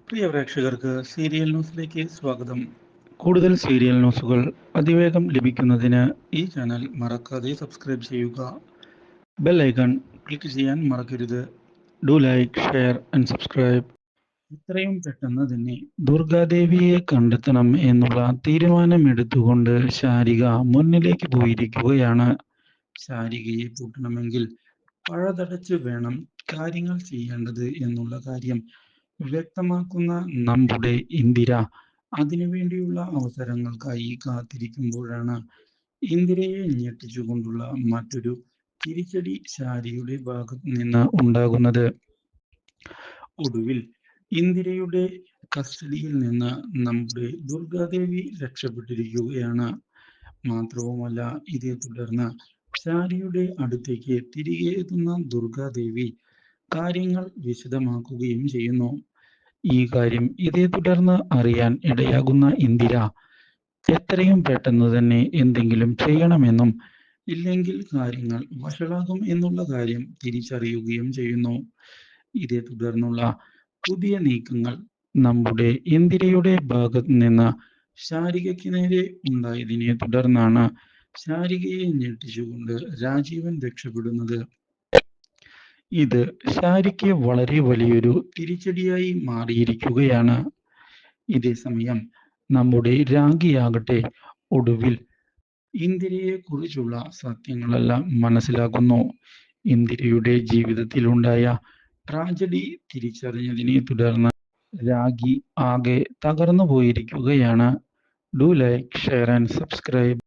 പ്രിയ പ്രേക്ഷകർക്ക് സീരിയൽ ന്യൂസിലേക്ക് സ്വാഗതം. കൂടുതൽ സീരിയൽ ന്യൂസുകൾ അതിവേഗം ലഭിക്കുന്നതിന് ഈ ചാനൽ മറക്കാതെ സബ്സ്ക്രൈബ് ചെയ്യുക. ബെൽ ഐക്കൺ ക്ലിക്ക് ചെയ്യാൻ മറക്കരുത്. Do like, share and subscribe. എത്രയും പെട്ടെന്ന് തന്നെ ദുർഗാദേവിയെ കണ്ടെത്തണം എന്നുള്ള തീരുമാനമെടുത്തുകൊണ്ട് ശാരിക മുന്നിലേക്ക് പോയിരിക്കുകയാണ്. ശാരികയെ പൂട്ടണമെങ്കിൽ പഴതടച്ച് വേണം കാര്യങ്ങൾ ചെയ്യേണ്ടത് എന്നുള്ള കാര്യം വ്യക്തമാക്കുന്ന നമ്മുടെ ഇന്ദിര അതിനുവേണ്ടിയുള്ള അവസരങ്ങൾക്കായി കാത്തിരിക്കുമ്പോഴാണ് ഇന്ദിരയെ ഞെട്ടിച്ചുകൊണ്ടുള്ള മറ്റൊരു തിരിച്ചടി ശാരികയുടെ ഭാഗത്ത് നിന്ന് ഉണ്ടാകുന്നത്. ഒടുവിൽ ഇന്ദിരയുടെ കസ്റ്റഡിയിൽ നിന്ന് നമ്മുടെ ദുർഗാദേവി രക്ഷപ്പെട്ടിരിക്കുകയാണ്. മാത്രവുമല്ല, ഇതേ തുടർന്ന് ശാരിയുടെ അടുത്തേക്ക് തിരികെ എത്തുന്ന ദുർഗാദേവി കാര്യങ്ങൾ വിശദമാക്കുകയും ചെയ്യുന്നു. ഈ കാര്യം ഇതേ തുടർന്ന് അറിയാൻ ഇടയാകുന്ന ഇന്ദിര എത്രയും പെട്ടെന്ന് തന്നെ എന്തെങ്കിലും ചെയ്യണമെന്നും ഇല്ലെങ്കിൽ കാര്യങ്ങൾ വഷളാകും എന്നുള്ള കാര്യം തിരിച്ചറിയുകയും ചെയ്യുന്നു. ഇതേ തുടർന്നുള്ള പുതിയ നീക്കങ്ങൾ നമ്മുടെ ഇന്ദിരയുടെ ഭാഗത്ത് നിന്ന് ശാരികയ്ക്ക് നേരെ ഉണ്ടായതിനെ തുടർന്നാണ് ശാരികയെ ഞെട്ടിച്ചുകൊണ്ട് രാജീവൻ രക്ഷപ്പെടുന്നത്. ഇത് ശാരിക്ക് വളരെ വലിയൊരു തിരിച്ചടിയായി മാറിയിരിക്കുകയാണ്. ഇതേസമയം നമ്മുടെ രാഖിയാകട്ടെ ഒടുവിൽ ഇന്ദിരയെ കുറിച്ചുള്ള സത്യങ്ങളെല്ലാം മനസ്സിലാക്കുന്നു. ഇന്ദിരയുടെ ജീവിതത്തിലുണ്ടായ ട്രാജഡി തിരിച്ചറിഞ്ഞതിനെ തുടർന്ന് രാഖി ആകെ തകർന്നു പോയിരിക്കുകയാണ്. Do like, share and subscribe.